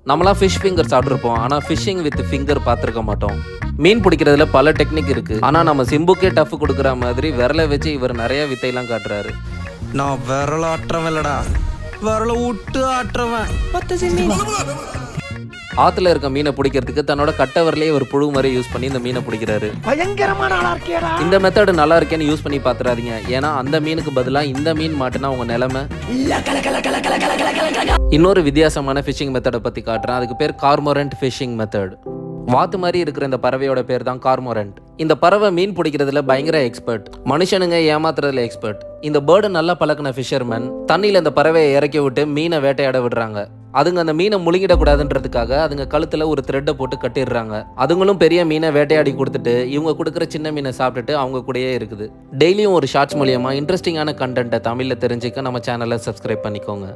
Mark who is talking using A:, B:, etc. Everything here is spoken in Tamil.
A: நம்மளாம் ஃபிஷ் ஃபிங்கர் சாப்பிட்ருப்போம், ஆனால் ஃபிஷ்ஷிங் வித் ஃபிங்கர் பார்த்துருக்க மாட்டோம். மீன் பிடிக்கிறதுல பல டெக்னிக் இருக்குது, ஆனால் நம்ம சிம்புக்கே டஃப் கொடுக்குற மாதிரி விரலை வச்சு இவர் நிறைய வித்தையெல்லாம் காட்டுறாரு.
B: நான் விரல ஆட்டுறவன் இல்லடா, விரல விட்டு ஆட்டுறவன்.
A: ஆற்றுல இருக்க மீனை பிடிக்கிறதுக்கு தன்னோட கட்டை விரலையே ஒரு புழு மாதிரி யூஸ் பண்ணி இந்த மீனை பிடிக்கிறாரு.
C: பயங்கரமான ஆளா இருக்கேடா.
A: இந்த மெத்தடு நல்லா இருக்கேன்னு யூஸ் பண்ணி பார்த்துறாதீங்க, ஏன்னா அந்த மீனுக்கு பதிலாக இந்த மீன் மாட்டினா உங்கள் நிலைமை. இன்னொரு வித்தியாசமான ஃபிஷிங் மெத்தடை பற்றி காட்டுறேன். அதுக்கு பேர் கார்மோரண்ட் ஃபிஷிங் மெத்தட். வாத்து மாதிரி இருக்கிற இந்த பறவையோட பேர் தான் கார்மோரண்ட். இந்த பறவை மீன் பிடிக்கிறதுல பயங்கர எக்ஸ்பர்ட், மனுஷனுங்க ஏமாத்துறதுல எக்ஸ்பர்ட். இந்த பேர்டு நல்லா பழக்கின ஃபிஷர்மேன் தண்ணியில் இந்த பறவையை இறக்கி விட்டு மீனை வேட்டையாட விடுறாங்க. அதுங்க அந்த மீனை முழுங்கிடக்கூடாதுன்றதுக்காக அதுங்க கழுத்தில் ஒரு த்ரெட்டை போட்டு கட்டிடுறாங்க. அதுங்களும் பெரிய மீனை வேட்டையாடி கொடுத்துட்டு இவங்க கொடுக்குற சின்ன மீனை சாப்பிட்டுட்டு அவங்க கூடயே இருக்குது. டெய்லியும் ஒரு ஷார்ட்ஸ் மூலியமாக இன்ட்ரெஸ்டிங்கான கண்டென்ட்டை தமிழில் தெரிஞ்சுக்க நம்ம சேனலை சப்ஸ்கிரைப் பண்ணிக்கோங்க.